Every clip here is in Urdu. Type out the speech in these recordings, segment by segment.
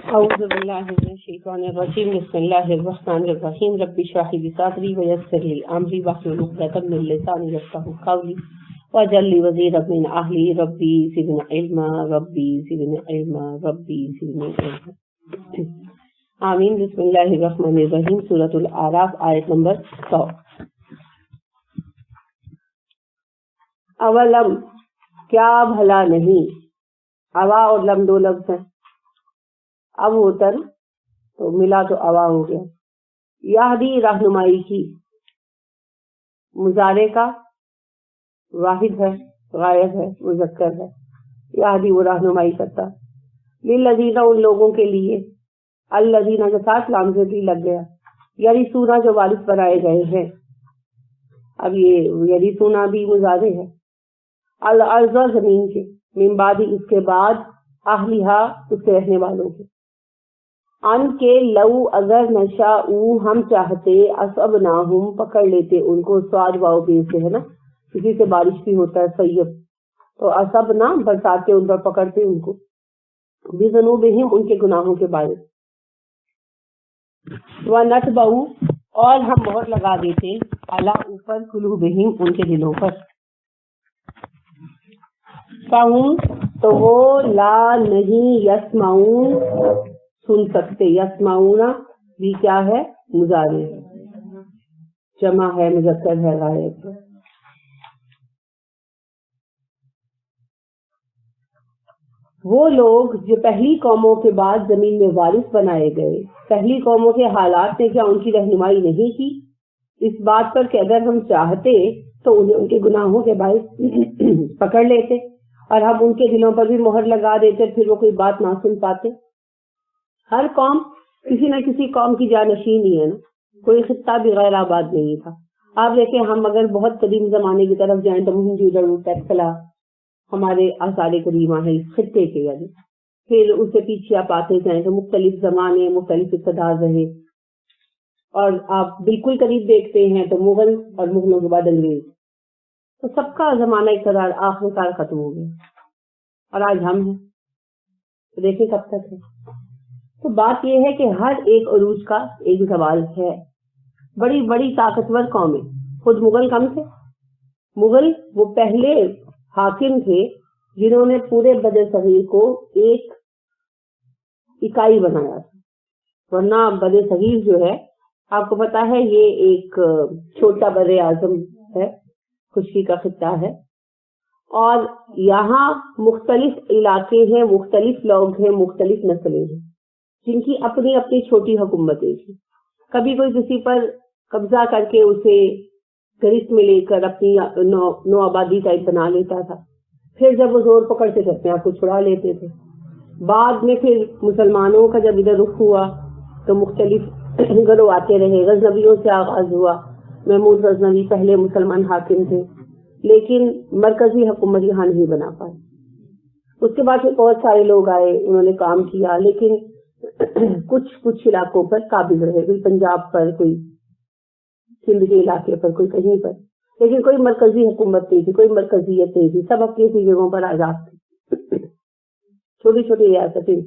اعوذ باللہ من الشیطان الرجیم بسم اللہ الرحمن الرحیم رب اشرح لی صدری ویسر لی امری واحلل عقدۃ من لسانی یفقهوا قولی واجعل لی وزیرا من اہلی ربی زدنی علما ربی زدنی علما ربی زدنی علما آمین۔ بسم اللہ الرحمن الرحیم، سورۃ الاعراف، آیت نمبر 100۔ اولم، کیا بھلا نہیں، اوا اور لم دو لفظ ہیں، اب ہوتا نا تو ملا تو اوا ہو گیا۔ یہدی رہنمائی کی، مضارع کا واحد ہے، غائب ہے، مذکر ہے، یہدی وہ رہنمائی کرتا، للذین ان لوگوں کے لیے، الذین کے ساتھ لام زدی لگ گیا، یرثون جو وارث بنائے گئے ہیں۔ اب یہ یرثون بھی مضارع ہے، الارض زمین کے، من بعد اس کے بعد، اہلھا اس کے رہنے والوں کے، ان کے لو اگر نشاء ہم چاہتے، اصبناہم پکڑ لیتے ان کو، سواد واؤ پہ سے ہے نا، کسی سے بارش بھی ہوتا ہے سیب، تو اصبنا برساتے ان پر، پکڑتے ان کو، بذنوبہم ان کے گناہوں کے باعث، ونتبع اور ہم مہر لگا دیتے، علی اوپر، قلوبہم ان کے دلوں پر، فہم تو وہ لا نہیں، یسمعون سن سکتے، یسمعون بھی کیا ہے، مضارع ہے، جمع ہے، مذکر ہے، غائب ہے۔ وہ لوگ جو پہلی قوموں کے بعد زمین میں وارث بنائے گئے، پہلی قوموں کے حالات نے کیا ان کی رہنمائی نہیں کی، اس بات پر کہ اگر ہم چاہتے تو انہیں ان کے گناہوں کے باعث پکڑ لیتے، اور ہم ان کے دلوں پر بھی مہر لگا دیتے، پھر وہ کوئی بات نہ سن پاتے۔ ہر قوم کسی نہ کسی قوم کی جانشین ہی ہے نا، کوئی خطہ بھی غیر آباد نہیں تھا۔ آپ دیکھیں، ہم اگر بہت قدیم زمانے کی طرف جائیں تو موہنجودڑو ٹیکسلا ہمارے آثار کریمہ ہے اس خطے کے، یعنی پھر اس سے پیچھے آپ آتے جائیں تو مختلف زمانے، مختلف اقتدار رہے، اور آپ بالکل قریب دیکھتے ہیں تو مغل، اور مغلوں کے بعد انگریز، تو سب کا زمانہ اقتدار آخر کار ختم ہو گیا، اور آج ہم ہیں، تو دیکھیں کب تک ہے۔ تو بات یہ ہے کہ ہر ایک عروج کا ایک زوال ہے۔ بڑی بڑی طاقتور قومیں، خود مغل کم تھے، مغل وہ پہلے حاکم تھے جنہوں نے پورے بر صغیر کو ایک اکائی بنایا تھا، ورنہ بر صغیر جو ہے آپ کو پتا ہے یہ ایک چھوٹا بر اعظم ہے، خشکی کا خطہ ہے، اور یہاں مختلف علاقے ہیں، مختلف لوگ ہیں، مختلف نسلیں ہیں، جن کی اپنی اپنی چھوٹی حکومتیں تھیں۔ کبھی کوئی کسی پر قبضہ کر کے اسے گرفت میں لے کر اپنی نو آبادی ٹائپ بنا لیتا تھا، پھر جب وہ زور پکڑتے تھے اپنے آپ کو چھڑا لیتے تھے۔ بعد میں پھر مسلمانوں کا جب ادھر رخ ہوا تو مختلف گروہ آتے رہے، غزنویوں سے آغاز ہوا، محمود غزنوی پہلے مسلمان حاکم تھے، لیکن مرکزی حکومت یہاں نہیں بنا پائے۔ اس کے بعد پھر بہت سارے لوگ آئے، انہوں نے کام کیا، لیکن کچھ علاقوں پر قابض رہے، کوئی پنجاب پر، کوئی سندھ کے علاقے پر، کوئی کہیں پر، لیکن کوئی مرکزی حکومت نہیں تھی، کوئی مرکزیت نہیں تھی، سب اپنی اپنی جگہوں پر آزاد تھے، چھوٹی چھوٹی ریاستیں۔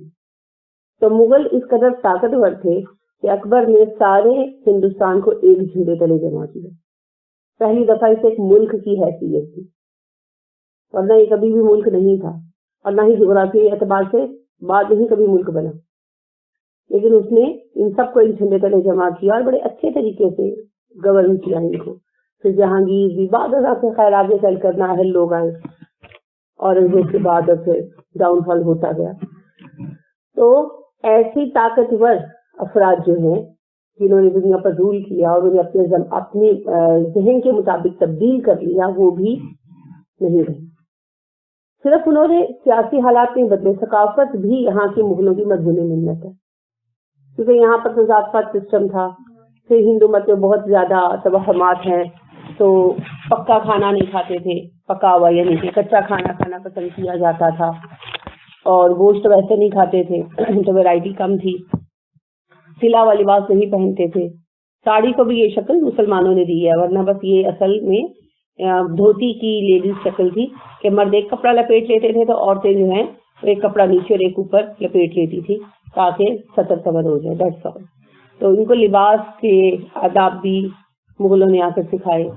تو مغل اس قدر طاقتور تھے کہ اکبر نے سارے ہندوستان کو ایک جھنڈے تلے جمع کیا۔ پہلی دفعہ اسے ایک ملک کی حیثیت تھی، ورنہ یہ کبھی بھی ملک نہیں تھا، اور نہ ہی جغرافیائی اعتبار سے بعد میں ہی کبھی ملک بنا، لیکن اس نے ان سب کو ایک جھنڈے تلے جمع کیا اور بڑے اچھے طریقے سے گورن کیا ان کو۔ پھر جہانگیر بھی بعد سے خیر آگے چل کر نااہل لوگ آئے، اور اس کے بعد پھر ڈاؤن فال ہوتا گیا۔ تو ایسی طاقتور افراد جو ہیں جنہوں نے دنیا پر رول کیا اور انہیں اپنی ذہن کے مطابق تبدیل کر لیا، وہ بھی نہیں رہے۔ صرف انہوں نے سیاسی حالات نہیں بدلے، ثقافت بھی یہاں کی مغلوں کی مضمون منت ہے، کیونکہ یہاں پر تو ذات پات سسٹم تھا۔ پھر ہندو مت میں بہت زیادہ توہمات ہیں، تو پکا کھانا نہیں کھاتے تھے، پکا ہوا یعنی کہ کچا کھانا کھانا پسند کیا جاتا تھا، اور گوشت ویسے نہیں کھاتے تھے، تو ویرائٹی کم تھی، سلا ہوا لباس نہیں پہنتے تھے۔ ساڑی کو بھی یہ شکل مسلمانوں نے دی ہے، ورنہ بس یہ اصل میں دھوتی کی لیڈیز شکل تھی کہ مرد ایک کپڑا لپیٹ لیتے تھے تو عورتیں جو ہیں ایک کپڑا نیچے اور ایک اوپر لپیٹ لیتی تھی، تاکہ 70 صبر ہو جائے 150. تو ان کو لباس کے آداب بھی مغلوں نے آ کر سکھائے,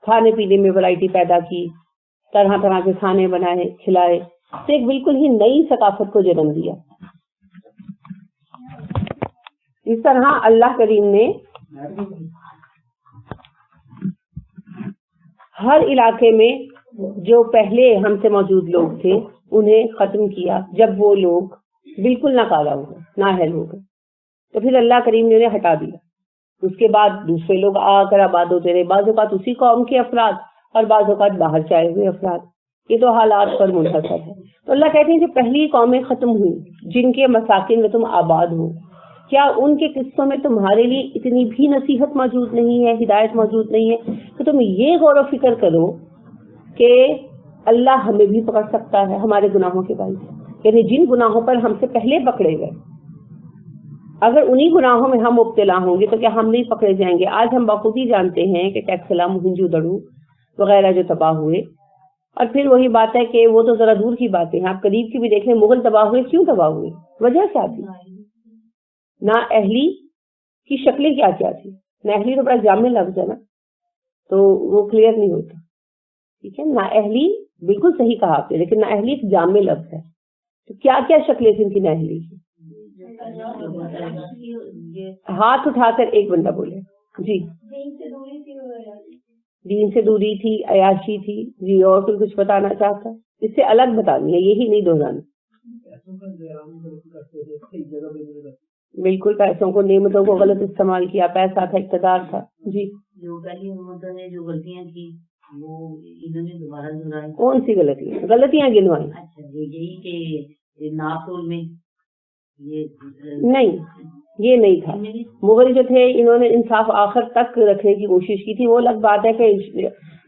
کھانے پینے میں ورائٹی پیدا کی, طرح طرح کے کھانے بنائے کھلائے, تو ایک بالکل ہی نئی ثقافت کو جنم دیا. اس طرح اللہ کریم نے ہر علاقے میں جو پہلے ہم سے موجود لوگ تھے انہیں ختم کیا. جب وہ لوگ بالکل ناکارہ ہو گئے, نااہل ہو گئے, تو پھر اللہ کریم نے انہیں ہٹا دیا. اس کے بعد دوسرے لوگ آ کر آباد ہوتے رہے, بعض اوقات اسی قوم کے افراد اور بعض اوقات باہر سے آئے ہوئے افراد. یہ تو حالات پر منحصر ہے. تو اللہ کہتے ہیں کہ پہلی قومیں ختم ہوئی جن کے مساکن میں تم آباد ہو, کیا ان کے قصوں میں تمہارے لیے اتنی بھی نصیحت موجود نہیں ہے, ہدایت موجود نہیں ہے کہ تم یہ غور و فکر کرو کہ اللہ ہمیں بھی پکڑ سکتا ہے ہمارے گناہوں کے باعث. یعنی جن گناہوں پر ہم سے پہلے پکڑے گئے, اگر انہی گناہوں میں ہم مبتلا ہوں گے تو کیا ہم نہیں پکڑے جائیں گے؟ آج ہم بخوبی جانتے ہیں کہ ٹیکسلا, موہنجو دڑو وغیرہ جو تباہ ہوئے, اور پھر وہی بات ہے کہ وہ تو ذرا دور کی باتیں ہیں, آپ قریب کی بھی دیکھ لیں, مغل تباہ ہوئے, کیوں تباہ ہوئے, وجہ کیا تھی؟ نا اہلی کی شکلیں کیا کیا تھی؟ نا اہلی تو بڑا جامع لفظ ہے نا, تو وہ کلیئر نہیں ہوتا. ٹھیک ہے, نا اہلی بالکل صحیح کہا آپ نے, لیکن نا اہلی ایک جامع لفظ ہے. تو کیا کیا شکلیں تھیں ان کی نا اہلی کی؟ ہاتھ اٹھا کر ایک بندہ بولے جی. دین سے دوری تھی, عیاشی تھی جی, اور پھر کچھ بتانا چاہتا, اس سے الگ بتانی ہے, یہی نہیں دہرانا. بالکل, پیسوں کو, نعمتوں کو غلط استعمال کیا, پیسہ تھا, اقتدار تھا جی. جو پہلی حکومتوں نے جو غلطیاں کی وہ انہوں نے دوبارہ دہرائی. کون سی غلطیاں گنوائیں؟ اچھا, یہی کہ ناپ تول میں نہیں, یہ نہیں تھا. مغل جو تھے انہوں نے انصاف آخر تک رکھنے کی کوشش کی تھی. وہ الگ بات ہے کہ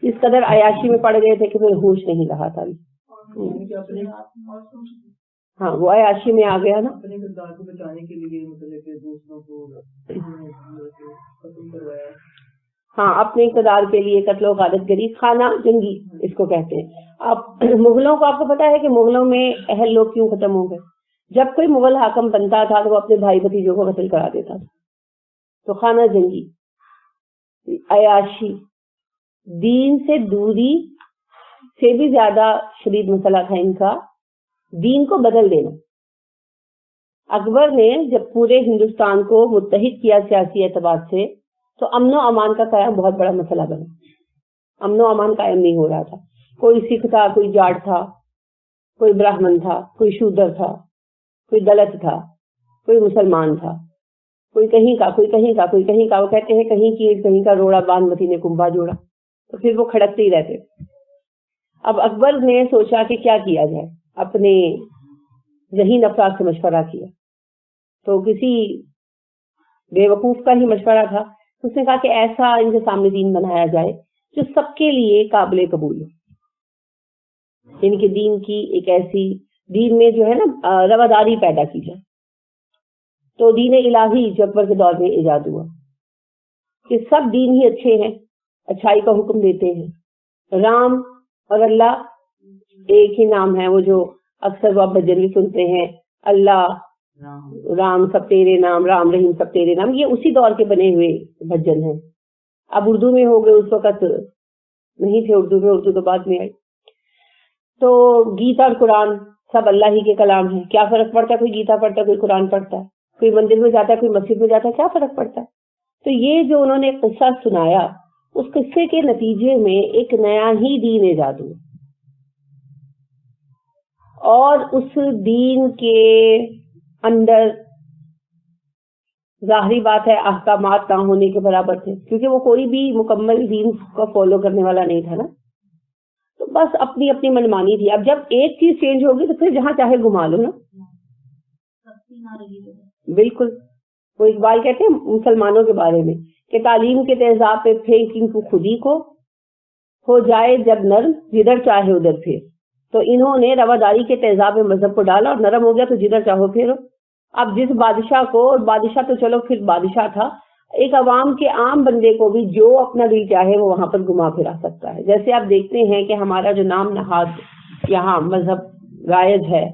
اس قدر عیاشی میں پڑ گئے تھے کہ پھر ہوش نہیں رہا تھا. ہاں, وہ عیاشی میں آ گیا نا. اپنے کردار کو بچانے کے لیے مطلب کہ دوسروں کو ختم کروایا. ہاں, اپنے اقتدار کے لیے قتل و غارت گری, خانہ جنگی اس کو کہتے ہیں. اب مغلوں کو آپ کو پتا ہے کہ مغلوں میں اہل لوگ کیوں ختم ہو گئے؟ جب کوئی مغل حاکم بنتا تھا تو وہ اپنے بھائی بھتیجوں کو قتل کرا دیتا تھا. تو خانہ جنگی, عیاشی, دین سے دوری سے بھی زیادہ شدید مسئلہ تھا ان کا دین کو بدل دینا. اکبر نے جب پورے ہندوستان کو متحد کیا سیاسی اعتبار سے, تو امن و امان کا قیام بہت بڑا مسئلہ بنا. امن و امان قائم نہیں ہو رہا تھا. کوئی سکھ تھا, کوئی جاٹ تھا, کوئی براہمن تھا, کوئی شودر تھا, کوئی دلت تھا, کوئی مسلمان تھا, کوئی کہیں کا, کوئی کہیں کا, کوئی کہیں کا. وہ کہتے ہیں کہیں کی کہیں کا روڑا بانمتی نے کنبا جوڑا, تو پھر وہ کھڑکتے ہی رہتے. اب اکبر نے سوچا کہ کیا کیا جائے, اپنے ذہین افراد سے مشورہ کیا. تو کسی بے وقوف کا ہی مشورہ تھا. اس نے کہا کہ ایسا ان کے سامنے دین بنایا جائے جو سب کے لیے قابل قبول ہو. یعنی کہ دین کی ایک ایسی, دین میں جو ہے نا رواداری پیدا کی جائے. تو دین الہی جو اکبر کے دور میں ایجاد ہوا کہ سب دین ہی اچھے ہیں, اچھائی کا حکم دیتے ہیں. رام اور اللہ ایک ہی نام ہے, وہ جو اکثر وہ بھجن بھی سنتے ہیں, اللہ رام سب تیرے نام, رام رحیم سب تیرے نام, یہ اسی دور کے بنے ہوئے بھجن ہیں. اب اردو میں ہو گئے, اس وقت نہیں تھے اردو میں, اردو تو بعد میں آئی. تو گیتا اور قرآن سب اللہ ہی کے کلام ہیں. کیا فرق پڑتا ہے کوئی گیتا پڑھتا ہے, کوئی قرآن پڑھتا ہے, کوئی مندر میں جاتا ہے, کوئی مسجد میں جاتا ہے, کیا فرق پڑتا ہے؟ تو یہ جو انہوں نے قصہ سنایا, اس قصے کے نتیجے میں ایک نیا ہی دین ایجاد ہوا, اور اس دین کے اندر ظاہری بات ہے احکامات نہ ہونے کے برابر تھے, کیونکہ وہ کوئی بھی مکمل دین کو فالو کرنے والا نہیں تھا نا. تو بس اپنی اپنی منمانی تھی. اب جب ایک چیز چینج ہوگی تو پھر جہاں چاہے گھما لو نا. بالکل, وہ اقبال کہتے ہیں مسلمانوں کے بارے میں کہ تعلیم کے تیزاب پہ پھینک ان کو خودی کو, ہو جائے جب نرم جدھر چاہے ادھر پھر. تو انہوں نے رواداری کے تیزاب میں مذہب کو ڈالا, اور نرم ہو گیا تو جدھر چاہو پھرو. اب جس بادشاہ کو, اور بادشاہ تو چلو پھر بادشاہ تھا, ایک عوام کے عام بندے کو بھی جو اپنا دل چاہے وہ وہاں پر گھما پھرا سکتا ہے. جیسے آپ دیکھتے ہیں کہ ہمارا جو نام نہاد یہاں مذہب رائج ہے,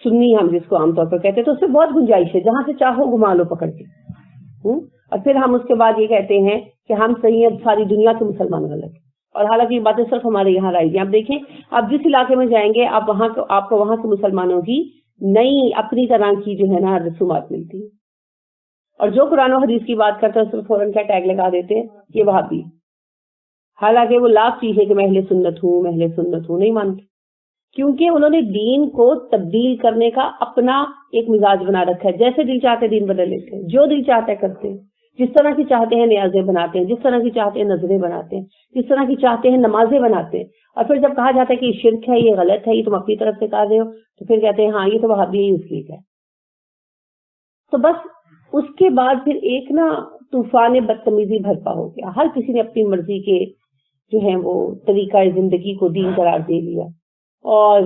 سنی ہم جس کو عام طور پر کہتے ہیں، تو اس میں بہت گنجائش ہے، جہاں سے چاہو گھما لو پکڑ کے، اور پھر ہم اس کے بعد یہ کہتے ہیں کہ ہم صحیح ہیں، ساری دنیا کے مسلمان غلط ہیں، اور حالانکہ یہ باتیں صرف ہمارے یہاں لائی گئی. آپ دیکھیں، آپ جس علاقے میں جائیں گے آپ کو وہاں کے مسلمانوں کی نئی اپنی طرح کی جو ہے نا رسومات ملتی ہے، اور جو قرآن و حدیث کی بات کرتے ہیں اس میں فوراً کیا ٹیگ لگا دیتے ہیں، یہ وہابی. حالانکہ وہ لاکھ چیزیں کہ میں اہل سنت ہوں نہیں مانتے، کیونکہ انہوں نے دین کو تبدیل کرنے کا اپنا ایک مزاج بنا رکھا ہے. جیسے دل چاہتے دین بدل لیتے ہیں، جو دل چاہتا ہے کرتے ہیں، جس طرح کی چاہتے ہیں نیازیں بناتے ہیں، جس طرح کی چاہتے ہیں نظریں بناتے ہیں، جس طرح کی چاہتے ہیں نمازیں بناتے ہیں. اور پھر جب کہا جاتا ہے کہ یہ شرک ہے، یہ غلط ہے، یہ تم اپنی طرف سے کر رہے ہو، تو پھر کہتے ہیں ہاں یہ تو وہابی اس لیے ہے. تو بس اس کے بعد پھر ایک نا طوفان بدتمیزی بھرپا ہو گیا. ہر کسی نے اپنی مرضی کے جو ہے وہ طریقہ زندگی کو دین قرار دے لیا، اور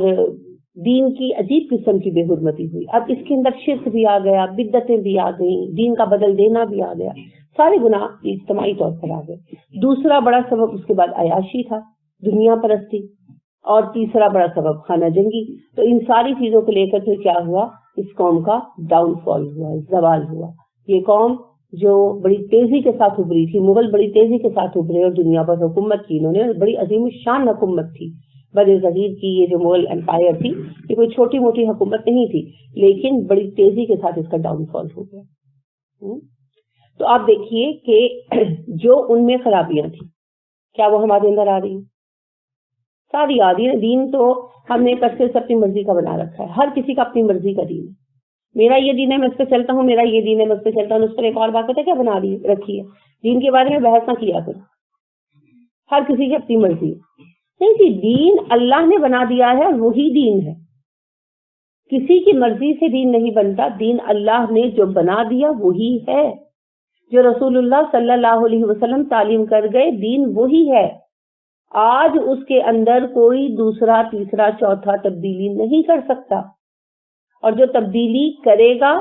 دین کی عجیب قسم کی بے حرمتی ہوئی. اب اس کے اندر شرک بھی آ گیا، بدعتیں بھی آ گئیں، دین کا بدل دینا بھی آ گیا، سارے گناہ اجتماعی طور پر آ گئے. دوسرا بڑا سبب اس کے بعد عیاشی تھا، دنیا پرستی، اور تیسرا بڑا سبب خانہ جنگی. تو ان ساری چیزوں کو لے کر پھر کیا ہوا، اس قوم کا ڈاؤن فال ہوا، زوال ہوا. یہ قوم جو بڑی تیزی کے ساتھ ابھری تھی، مغل بڑی تیزی کے ساتھ ابھرے اور دنیا پر حکومت کی انہوں نے، بڑی عظیم الشان حکومت تھی. بر صغیر کی یہ جو مغل امپائر تھی، یہ کوئی چھوٹی موٹی حکومت نہیں تھی، لیکن بڑی تیزی کے ساتھ اس کا ڈاؤن فال ہو گیا. تو آپ دیکھیے کہ جو ان میں خرابیاں تھیں کیا وہ ہمارے اندر آ رہی ہیں؟ ساری آ رہی ہے. دین تو ہم نے کس اپنی مرضی کا بنا رکھا ہے، ہر کسی کا اپنی مرضی کا دین ہے. میرا یہ دین ہے میں اس پہ چلتا ہوں، میرا یہ دین ہے میں اس پہ چلتا ہوں. اس پر ایک اور بات پتہ ہے کیا بنا رکھی ہے، دین کے بارے میں بحث نہ کیا کرو، ہر کسی کی اپنی مرضی ہے. نہیں جی، دین اللہ نے بنا دیا ہے اور وہی دین ہے. کسی کی مرضی سے دین نہیں بنتا، دین اللہ نے جو بنا دیا وہی ہے. جو رسول اللہ صلی اللہ علیہ وسلم تعلیم کر گئے دین وہی ہے. آج اس کے اندر کوئی دوسرا تیسرا چوتھا تبدیلی نہیں کر سکتا، اور جو تبدیلی کرے گا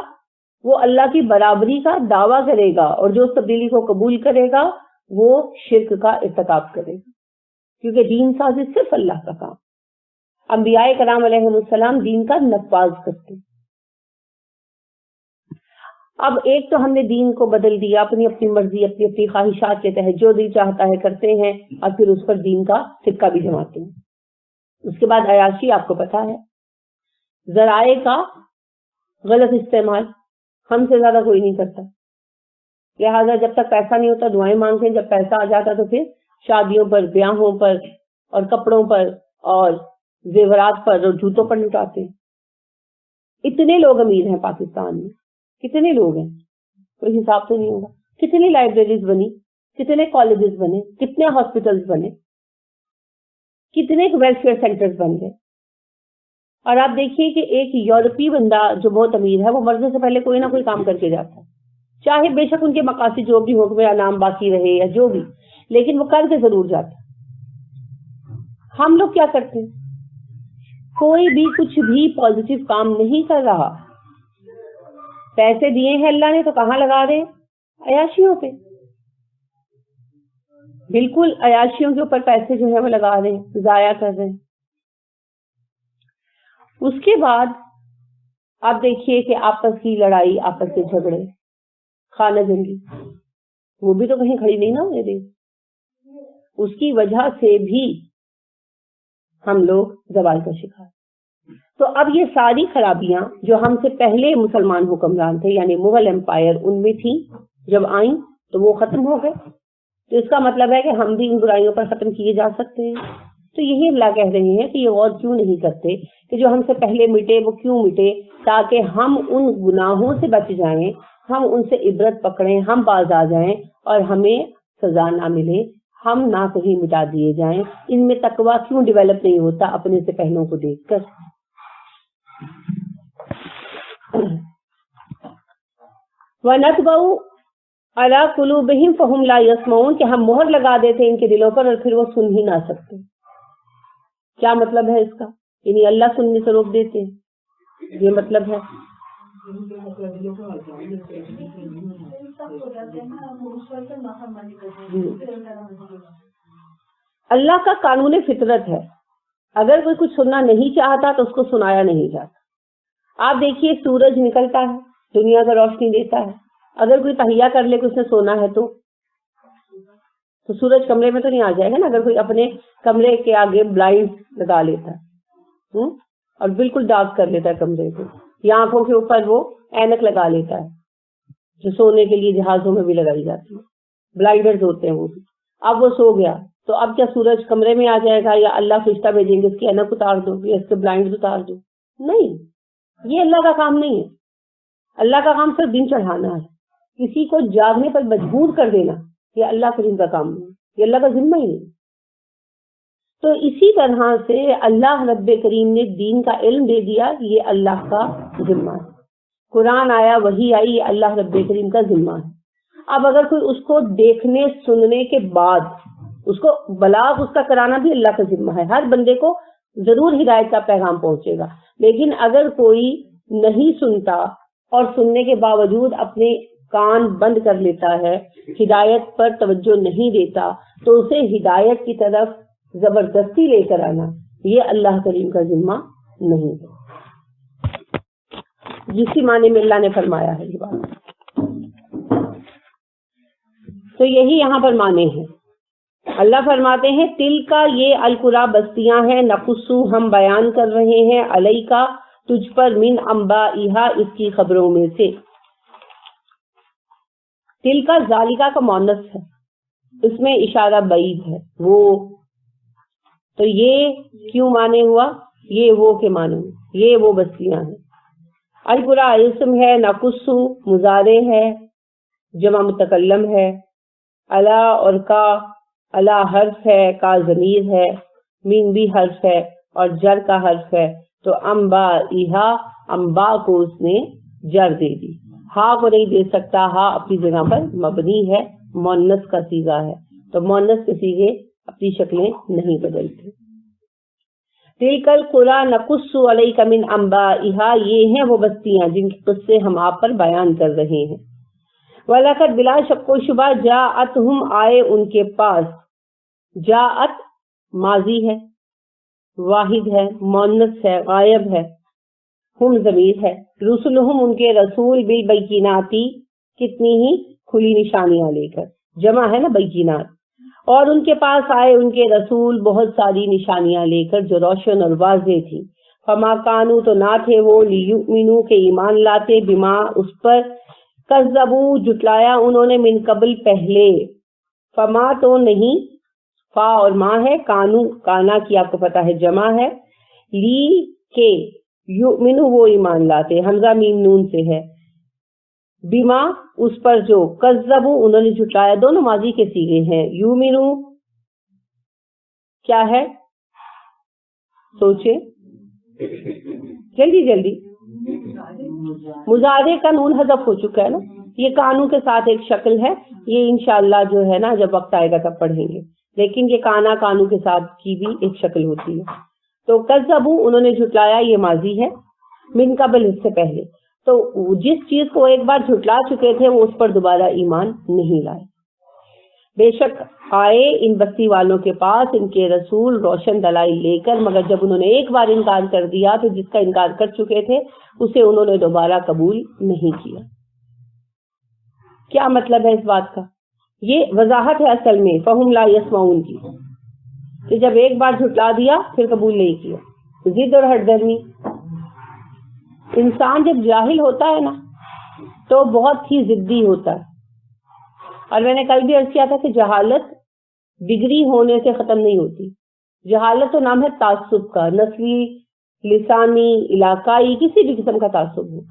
وہ اللہ کی برابری کا دعویٰ کرے گا، اور جو اس تبدیلی کو قبول کرے گا وہ شرک کا ارتکاب کرے گا، کیونکہ دین سازی صرف اللہ کا کام. انبیاء کرام علیہ السلام دین کا نفاذ کرتے. اب ایک تو ہم نے دین کو بدل دیا، اپنی اپنی مرضی، اپنی اپنی خواہشات کے تحت جو دل چاہتا ہے کرتے ہیں، اور پھر اس پر دین کا سکہ بھی جماتے ہیں. اس کے بعد عیاشی، آپ کو پتا ہے، ذرائع کا غلط استعمال ہم سے زیادہ کوئی نہیں کرتا. لہٰذا جب تک پیسہ نہیں ہوتا دعائیں مانگتے ہیں، جب پیسہ آ جاتا تو پھر شادیوں پر، بیاہوں پر، اور کپڑوں پر، اور زیورات پر، اور جوتوں پر لٹاتے ہیں. اتنے لوگ امیر ہیں پاکستان میں، کتنے لوگ ہیں کوئی حساب تو نہیں ہوگا. کتنی لائبریریز بنی، کتنے کالجز بنے، کتنے ہاسپٹلز بنے، کتنے ویلفیئر سینٹرز بن گئے. اور آپ دیکھیے کہ ایک یورپی بندہ جو بہت امیر ہے وہ مرنے سے پہلے کوئی نہ کوئی کام کر کے جاتا ہے، چاہے بے شک ان کے مقاصد جو بھی ہو، میرا نام باقی رہے یا جو بھی، لیکن وہ کر کے ضرور جاتا ہے. ہم لوگ کیا کرتے ہیں؟ کوئی بھی کچھ بھی پازیٹیو کام نہیں کر رہا. پیسے دیے ہیں اللہ نے تو کہاں لگا رہے ہیں؟ عیاشیوں پہ. بالکل عیاشیوں کے اوپر پیسے جو ہے وہ لگا رہے ہیں، ضائع کر رہے ہیں. اس کے بعد آپ دیکھیے کہ آپس کی لڑائی، آپس کے جھگڑے، خانہ جنگی، وہ بھی تو کہیں کھڑی نہیں نہ ہونے دے. اس کی وجہ سے بھی ہم لوگ زوال کا شکار. تو اب یہ ساری خرابیاں جو ہم سے پہلے مسلمان حکمران تھے یعنی مغل امپائر ان میں تھیں، جب آئیں تو وہ ختم ہو گئے. تو اس کا مطلب ہے کہ ہم بھی ان برائیوں پر ختم کیے جا سکتے ہیں. تو یہی اللہ کہہ رہے ہیں کہ یہ غور کیوں نہیں کرتے کہ جو ہم سے پہلے مٹے وہ کیوں مٹے، تاکہ ہم ان گناہوں سے بچ جائیں، ہم ان سے عبرت پکڑیں، ہم باز آ جائیں اور ہمیں سزا نہ ملے، ہم نہ کہیں مٹا دیے جائیں. ان میں تقویٰ کیوں ڈیولپ نہیں ہوتا اپنے سے پہلوں کو دیکھ کر؟ وَنَطْبَعُ عَلَىٰ قُلُوبِهِمْ فَهُمْ لَا يَسْمَعُونَ کہ ہم مہر لگا دیتے ان کے دلوں پر اور پھر وہ سن ہی نہ سکتے. کیا مطلب ہے اس کا؟ یعنی اللہ سننے سے روک دیتے ہیں، یہ مطلب ہے. اللہ کا قانون فطرت ہے، اگر کوئی کچھ سننا نہیں چاہتا تو اس کو سنایا نہیں جاتا. آپ دیکھیے سورج نکلتا ہے, دنیا کو روشنی دیتا ہے, اگر کوئی تہیا کر لے کہ اس نے سونا ہے تو سورج کمرے میں تو نہیں آ جائے گا نا. اگر کوئی اپنے کمرے کے آگے بلائنڈ لگا لیتا ہے اور بالکل ڈارک کر لیتا ہے کمرے کو, یا آنکھوں کے اوپر وہ اینک لگا لیتا ہے جو سونے کے لیے جہازوں میں بھی لگائی جاتی ہے, بلائنڈرز ہوتے ہیں وہ بھی. اب وہ سو گیا تو اب کیا سورج کمرے میں آ جائے گا یا اللہ فرشتہ بھیجیں گے اس کی اینک اتار دو یا اس کے بلائنڈ اتار دو؟ نہیں, یہ اللہ کا کام نہیں ہے. اللہ کا کام صرف دن چڑھانا ہے. کسی کو جاگنے پر مجبور کر دینا یہ اللہ کے دن کا کام نہیں, یہ اللہ کا ذمہ ہی نہیں. تو اسی طرح سے اللہ رب کریم نے دین کا علم دے دیا, یہ اللہ کا ذمہ ہے. قرآن آیا, وحی آئی, یہ اللہ رب کریم کا ذمہ ہے. اب اگر کوئی اس کو دیکھنے سننے کے بعد اس کو بلاغ اس کا کرانا بھی اللہ کا ذمہ ہے. ہر بندے کو ضرور ہدایت کا پیغام پہنچے گا, لیکن اگر کوئی نہیں سنتا اور سننے کے باوجود اپنے کان بند کر لیتا ہے, ہدایت پر توجہ نہیں دیتا, تو اسے ہدایت کی طرف زبردستی لے کر آنا یہ اللہ کریم کا ذمہ نہیں ہے. جسی معنی میں اللہ نے فرمایا ہے یہ بات, تو یہی یہاں پر معنی ہے. اللہ فرماتے ہیں تل کا یہ القرا بستیاں ہیں, نقصو ہم بیان کر رہے ہیں, علیہ کا تجھ پر, من انبائہا اس کی خبروں میں سے. تل کا ذالکا کا مؤنث ہے, اس میں اشارہ بعید ہے وہ, تو یہ کیوں معنی ہوا, یہ وہ کے معنی میں, یہ وہ بستیاں ہیں. القرا اسم ہے, نقصو مضارع ہے, جمع متکلم ہے, الا اور کا, الا حرف ہے, کا ضمیر ہے, من بھی حرف ہے اور جر کا حرف ہے. تو انبائہا, انبا کو اس نے جر دے دی, ہا کو نہیں دے سکتا, ہا اپنی جگہ پر مبنی ہے, مؤنث کا صیغہ ہے, تو مؤنث کے صیغے اپنی شکلیں نہیں بدلتے. تلک القری نقص علیک من انبائہا, یہ ہیں وہ بستیاں جن کے قصے ہم آپ پر بیان کر رہے ہیں. وَلَقَدْ بلا شک و شبہ جاءتہم آئے ان کے پاس, جاءت ماضی ہے, واحد ہے, مؤنث ہے, غائب ہے, ہم ضمیر ہے, رسلہم ان کے رسول, بالبیناتی کتنی ہی کھلی نشانیاں لے کر, جمع ہے نا بینات, اور ان کے پاس آئے ان کے رسول بہت ساری نشانیاں لے کر جو روشن اور واضح تھی. فما کانو تو نہ تھے وہ, لیؤمنو کے ایمان لاتے, بما اس پر, کذبو جٹلایا انہوں نے, من قبل پہلے, فما تو نہیں, فا اور ماں ہے, کانو کانا کی آپ کو پتا ہے جمع ہے, لی کے, یؤمنو وہ ایمان لاتے, حمزہ میم نون سے ہے, بما اس پر جو, کذبو انہوں نے جھٹلایا, دونوں ماضی کے صیغے ہیں. یؤمنو کیا ہے سوچے جلدی جلدی, مضارع کا نون حذف ہو چکا ہے نا, یہ کانو کے ساتھ ایک شکل ہے, یہ انشاءاللہ جو ہے نا جب وقت آئے گا تب پڑھیں گے, لیکن یہ کانا کانو کے ساتھ کی بھی ایک شکل ہوتی ہے. تو کذبو انہوں نے جھٹلایا, یہ ماضی ہے, من قبل اس سے پہلے, تو جس چیز کو ایک بار جھٹلا چکے تھے وہ اس پر دوبارہ ایمان نہیں لائے. بے شک آئے ان بستی والوں کے پاس ان کے رسول روشن دلائل لے کر, مگر جب انہوں نے ایک بار انکار کر دیا تو جس کا انکار کر چکے تھے اسے انہوں نے دوبارہ قبول نہیں کیا. کیا مطلب ہے اس بات کا؟ یہ وضاحت ہے اصل میں فہم لا یسمعون کی, کہ جب ایک بار جھٹلا دیا پھر قبول نہیں کیا. ضد اور ہٹ درمی, انسان جب جاہل ہوتا ہے نا تو بہت ہی ضدی ہوتا ہے, اور میں نے کل بھی عرض کیا تھا کہ جہالت ڈگری ہونے سے ختم نہیں ہوتی. جہالت تو نام ہے تعصب کا, نسلی, لسانی, علاقائی, کسی بھی قسم کا تعصب ہو.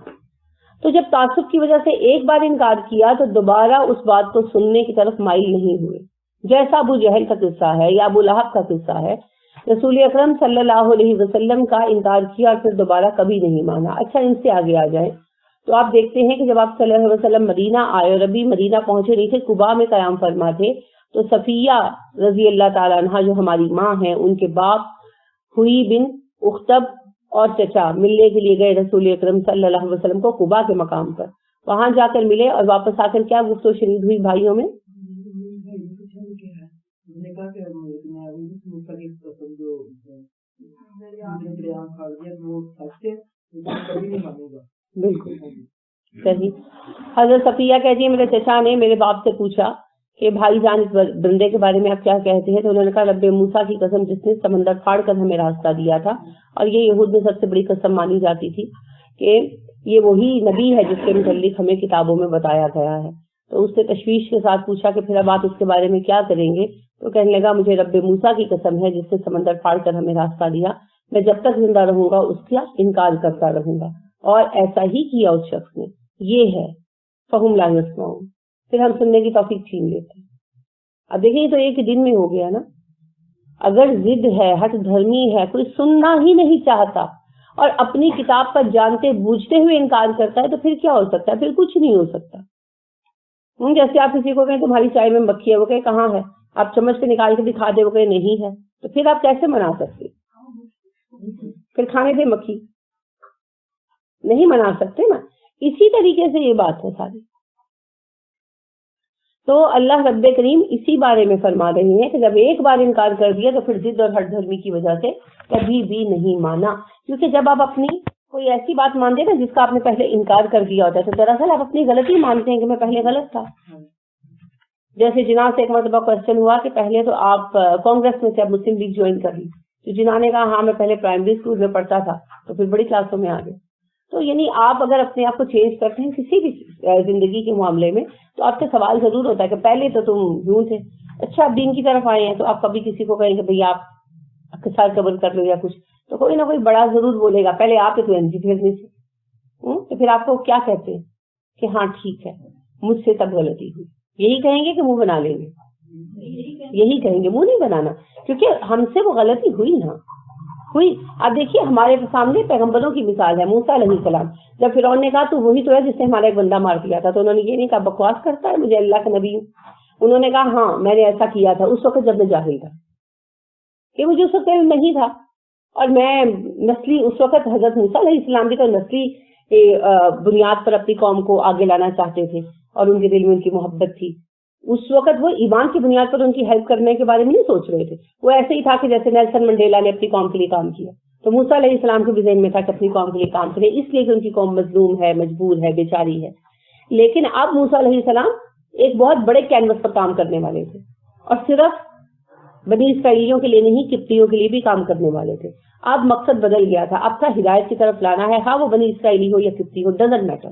تو جب تعصب کی وجہ سے ایک بار انکار کیا تو دوبارہ اس بات کو سننے کی طرف مائل نہیں ہوئے. جیسا ابو جہل کا قصہ ہے یا ابو لہب کا قصہ ہے, رسول اکرم صلی اللہ علیہ وسلم کا انکار کیا اور پھر دوبارہ کبھی نہیں مانا. اچھا ان سے آگے آ جائیں تو آپ دیکھتے ہیں کہ جب آپ صلی اللہ علیہ وسلم مدینہ آئے اور ابھی مدینہ پہنچے نہیں تھے, قباء میں قیام فرما تھے, تو صفیہ رضی اللہ تعالیٰ عنہا جو ہماری ماں ہیں, ان کے باپ ہوئی بن اختب اور چچا ملنے کے لیے گئے رسول اکرم صلی اللہ علیہ وسلم کو قباء کے مقام پر. وہاں جا کر ملے اور واپس آ کر کیا گفتگو شنید ہوئی بھائیوں میں؟ صحیح. حضرت صفیہ کہتی ہے میرے چچا نے میرے باپ سے پوچھا کہ بھائی جان اس بندے کے بارے میں آپ کیا کہتے ہیں, تو انہوں نے کہا رب موسیٰ کی قسم جس نے سمندر پھاڑ کر ہمیں راستہ دیا تھا. اور یہ یہود میں سب سے بڑی قسم مانی جاتی تھی کہ یہ وہی نبی ہے جس کے متعلق ہمیں کتابوں میں بتایا گیا ہے. تو اس سے تشویش کے ساتھ پوچھا کہ پھر اب آپ اس کے بارے میں کیا کریں گے, تو کہنے لگا مجھے رب موسیٰ کی قسم ہے جس نے سمندر پھاڑ کر ہمیں راستہ دیا, میں جب تک زندہ رہوں گا اس کا انکار کرتا رہوں گا. اور ایسا ہی کیا اس شخص نے. یہ ہے فہم لا یسمعون, پھر ہم سننے کی توفیق چھین لیتے ہیں. اب دیکھیں یہ تو ایک دن میں ہو گیا نا. اگر ضد ہے, ہٹ دھرمی ہے, کوئی سننا ہی نہیں چاہتا اور اپنی کتاب پر جانتے بوجھتے ہوئے انکار کرتا ہے, تو پھر کیا ہو سکتا ہے؟ پھر کچھ نہیں ہو سکتا. جیسے آپ کسی کو کہیں تمہاری چائے میں مکھی ہے, وہ کہے کہاں ہے, آپ چمچ سے نکال کے دکھا دے, وہ کہے نہیں ہے, تو پھر آپ کیسے منا سکتے؟ پھر کھانے دے مکھی, نہیں منا سکتے نا. اسی طریقے سے یہ بات ہے ساری. تو اللہ رب کریم اسی بارے میں فرما رہے ہیں کہ جب ایک بار انکار کر دیا تو پھر ضد اور ہٹ دھرمی کی وجہ سے کبھی بھی نہیں مانا. کیونکہ جب آپ اپنی کوئی ایسی بات مانتے ہیں نا جس کا آپ نے پہلے انکار کر دیا ہوتا ہے, تو دراصل آپ اپنی غلطی مانتے ہیں کہ میں پہلے غلط تھا. جیسے جناح سے ایک مرتبہ کوشچن ہوا کہ پہلے تو آپ کانگریس میں سے اب مسلم لیگ جوائن کر لی, تو جناح نے کہا ہاں میں پہلے پرائمری اسکول میں پڑھتا تھا, تو پھر بڑی کلاسوں میں آ گئے. تو یعنی آپ اگر اپنے آپ کو چینج کرتے ہیں کسی بھی زندگی کے معاملے میں, تو آپ کا سوال ضرور ہوتا ہے کہ پہلے تو تم یوں تھے, اچھا آپ دین کی طرف آئے ہیں, تو آپ کبھی کسی کو کہیں کہ بھئی آپ کے ساتھ قبول کر لو یا کچھ, تو کوئی نہ کوئی بڑا ضرور بولے گا پہلے آپ تو این جی پھیرنے سے. تو پھر آپ کو کیا کہتے ہیں کہ ہاں ٹھیک ہے مجھ سے تب غلطی ہوئی, یہی کہیں گے کہ منہ بنا لیں گے؟ یہی کہیں گے, منہ نہیں بنانا, کیونکہ ہم سے وہ غلطی ہوئی نا ہوئی. اب دیکھیے ہمارے سامنے پیغمبروں کی مثال ہے. موسیٰ علیہ السلام, جب فرعون نے کہا تو وہی تو ہے جس نے ہمارا ایک بندہ مار دیا تھا, تو انہوں نے یہ نہیں کہا بکواس کرتا ہے مجھے اللہ کا نبی ہوں. انہوں نے کہا ہاں میں نے ایسا کیا تھا اس وقت جب میں جاہل تھا, کہ مجھے اس وقت علم نہیں تھا, اور میں نسلی اس وقت حضرت موسیٰ علیہ السلام کی تو نسلی بنیاد پر اپنی قوم کو آگے لانا چاہتے تھے, اور ان کے دل میں ان کی محبت تھی. اس وقت وہ ایمان کی بنیاد پر ان کی ہیلپ کرنے کے بارے میں نہیں سوچ رہے تھے. وہ ایسے ہی تھا کہ جیسے نیلسن منڈیلا نے اپنی قوم کے لیے کام کیا, تو موسیٰ علیہ السلام کے بھی ذہن میں تھا کہ اپنی قوم کے لیے کام کرے, اس لیے کہ ان کی قوم مظلوم ہے, مجبور ہے, بیچاری ہے. لیکن اب موسیٰ علیہ السلام ایک بہت بڑے کینوس پر کام کرنے والے تھے, اور صرف بنی اسرائیلیوں کے لیے نہیں قبطیوں کے لیے بھی کام کرنے والے تھے. اب مقصد بدل گیا تھا, اب تھا ہدایت کی طرف لانا ہے, ہاں وہ بنی اسرائیلی ہو یا قبطی ہو, ڈزنٹ میٹر.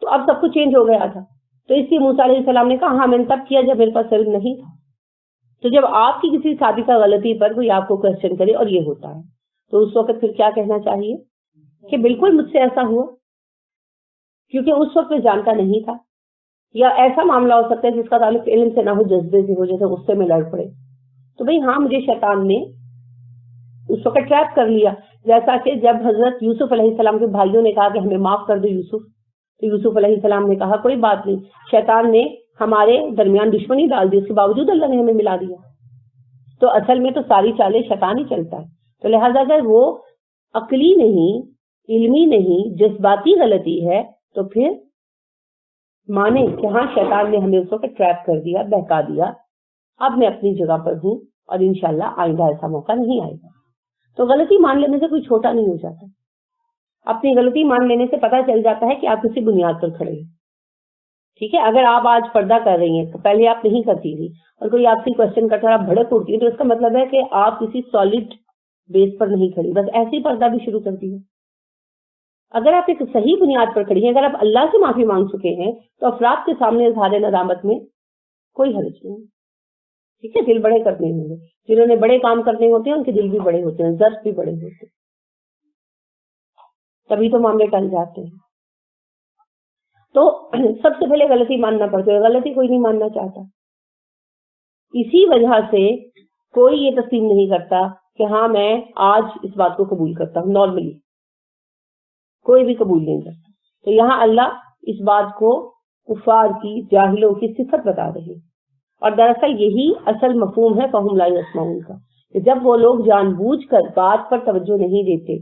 تو اب سب کچھ چینج ہو گیا تھا. تو اس لیے موسیٰ علیہ السلام نے کہا ہاں میں نے تب کیا جب میرے پاس علم نہیں تھا. تو جب آپ کی کسی سابقہ غلطی پر کوئی آپ کو کوشچن کرے اور یہ ہوتا ہے, تو اس وقت پھر کیا کہنا چاہیے کہ بالکل مجھ سے ایسا ہوا, کیونکہ اس وقت میں جانتا نہیں تھا. یا ایسا معاملہ ہو سکتا ہے جس کا تعلق علم سے نہ ہو, جذبے سے ہو, جیسے غصے میں لڑ پڑے, تو بھئی ہاں مجھے شیطان نے اس وقت ٹریپ کر لیا. جیسا کہ جب حضرت یوسف علیہ السلام کے بھائیوں نے کہا کہ ہمیں معاف کر دو یوسف, تو یوسف علیہ السلام نے کہا کوئی بات نہیں, شیطان نے ہمارے درمیان دشمنی ڈال دی, اس کے باوجود اللہ نے ہمیں ملا دیا. تو اصل میں تو ساری چالیں شیطان ہی چلتا ہے. تو لہذا اگر وہ عقلی نہیں, علمی نہیں, جذباتی غلطی ہے, تو پھر مانے کہ ہاں شیطان نے ہمیں اس وقت ٹریپ کر دیا, بہکا دیا, اب میں اپنی جگہ پر ہوں, اور انشاءاللہ آئندہ ایسا موقع نہیں آئے گا. تو غلطی مان لینے سے کوئی چھوٹا نہیں ہو جاتا. اپنی غلطی مان لینے سے پتہ چل جاتا ہے کہ آپ کسی بنیاد پر کھڑے ہیں. ٹھیک ہے, اگر آپ آج پردہ کر رہی ہیں تو پہلے آپ نہیں کرتی تھی, اور کوئی آپ سے کوشچن کرتا ہے آپ بھڑک اٹھتی ہے, تو اس کا مطلب ہے کہ آپ کسی سالڈ بیس پر نہیں کھڑی, بس ایسے ہی پردہ بھی شروع کرتی ہے. اگر آپ ایک صحیح بنیاد پر کھڑی ہیں, اگر آپ اللہ سے معافی مانگ چکے ہیں, تو افراد کے سامنے اظہار ندامت میں کوئی حرج نہیں. ٹھیک ہے, دل بڑے کرنے ہوں گے, جنہوں نے بڑے کام کرنے ہوتے ہیں ان کے دل بھی بڑے ہوتے ہیں, ظرف بھی بڑے ہوتے ہیں, تبھی تو معاملے ٹل جاتے ہیں. تو سب سے پہلے غلطی ماننا پڑتا ہے, غلطی کوئی نہیں ماننا چاہتا. اسی وجہ سے کوئی یہ تسلیم نہیں کرتا کہ ہاں میں آج اس بات کو قبول کرتا ہوں. نارملی کوئی بھی قبول نہیں کرتا. تو یہاں اللہ اس بات کو کفار کی, جاہلوں کی صفت بتا رہے ہیں, اور دراصل یہی اصل مفہوم ہے فہم لا یسمعون کا, کہ جب وہ لوگ جان بوجھ کر بات پر توجہ نہیں دیتے,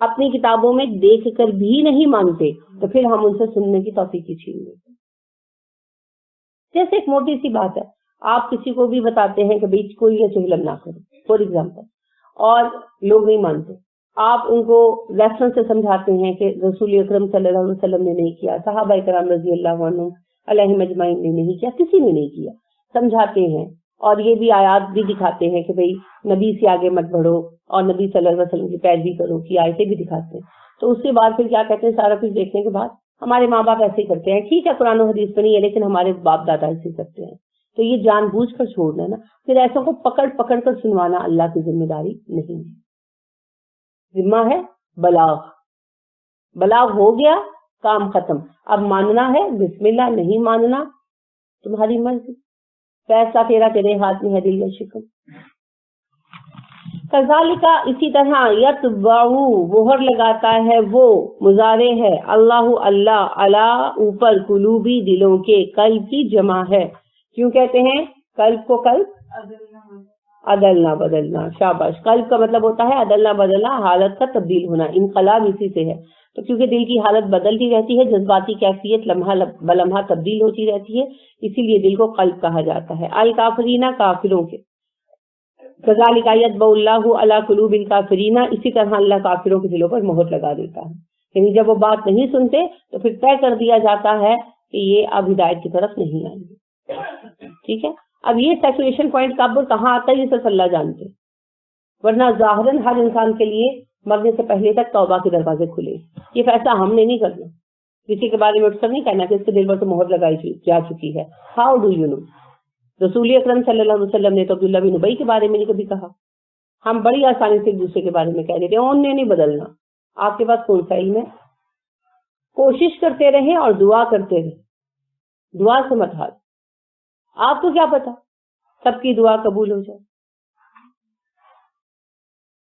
اپنی کتابوں میں دیکھ کر بھی نہیں مانتے, تو پھر ہم ان سے سننے کی توفیق چھین لیتے. جیسے ایک موٹی سی بات ہے, آپ کسی کو بھی بتاتے ہیں کہ بیچ کوئی یہ چہلم نہ کرو فار ایگزامپل, اور لوگ نہیں مانتے, آپ ان کو ریفرنس سے سمجھاتے ہیں کہ رسول اکرم صلی اللہ علیہ وسلم نے نہیں کیا, صحابہ کرام رضی اللہ عنہم علیہم اجمعین نے نہیں کیا, کسی نے نہیں کیا, سمجھاتے ہیں. اور یہ بھی آیات بھی دکھاتے ہیں کہ بھئی نبی سے آگے مت بڑھو اور نبی صلی اللہ علیہ وسلم کی پیروی کرو کی آیتیں بھی دکھاتے ہیں. تو اس کے بعد پھر کیا کہتے ہیں, سارا کچھ دیکھنے کے بعد ہمارے ماں باپ ایسے ہی کرتے ہیں, ٹھیک ہے قرآن و حدیث میں نہیں ہے لیکن ہمارے باپ دادا ایسے کرتے ہیں, تو یہ جان بوجھ کر چھوڑنا ہے نا. پھر ایسوں کو پکڑ پکڑ کر سنوانا اللہ کی ذمہ داری نہیں ہے, ذمہ ہے بلاغ. بلاغ ہو گیا, کام ختم. اب ماننا ہے بسم اللہ, نہیں ماننا تمہاری مرضی, فیصلہ تیرا, تیرے ہاتھ میں ہے دل و شکم. کذالک اسی طرح یتبعو مہر لگاتا ہے وہ, مضارع ہے, اللہ اللہ علی اوپر, قلوبی دلوں کے, قلب کی جمع ہے. کیوں کہتے ہیں قلب کو قلب؟ عدلنا بدلنا, شاباش. قلب کا مطلب ہوتا ہے عدلنا بدلنا, حالت کا تبدیل ہونا, انقلاب اسی سے ہے. تو کیونکہ دل کی حالت بدلتی رہتی ہے, جذباتی کیفیت لمحہ بلمحہ تبدیل ہوتی رہتی ہے, اسی لیے دل کو قلب کہا جاتا ہے. الکافرین کافروں کے, کذالک یطبع اللہ علی قلوب الکافرین, اسی طرح اللہ کافروں کے دلوں پر مہر لگا دیتا ہے. یعنی جب وہ بات نہیں سنتے تو پھر طے کر دیا جاتا ہے کہ یہ اب ہدایت کی طرف نہیں آئیں گے. ٹھیک ہے, اب یہ سیچوریشن پوائنٹ کب کہاں آتا ہے یہ صرف اللہ جانتے, ورنہ ظاہراً ہر انسان کے لیے مرنے سے پہلے تک توبہ کے دروازے کھلے. یہ فیصلہ ہم نے نہیں کرنا, کسی کے بارے میں اٹھ کر نہیں کہنا کہ اس کے دل پر تو مہر لگائی جا چکی ہے. How do you know? رسول اکرم صلی اللہ علیہ وسلم نے تو عبداللہ بن ابی کے بارے میں نہیں کبھی کہا. ہم بڑی آسانی سے ایک دوسرے کے بارے میں کہہ دیتے ہیں ان نے نہیں بدلنا. آپ کے پاس کون سا علم ہے؟ کوشش کرتے رہیں اور دعا کرتے رہیں, دعا سے مت ہار. آپ کو کیا پتا سب کی دعا قبول ہو جائے.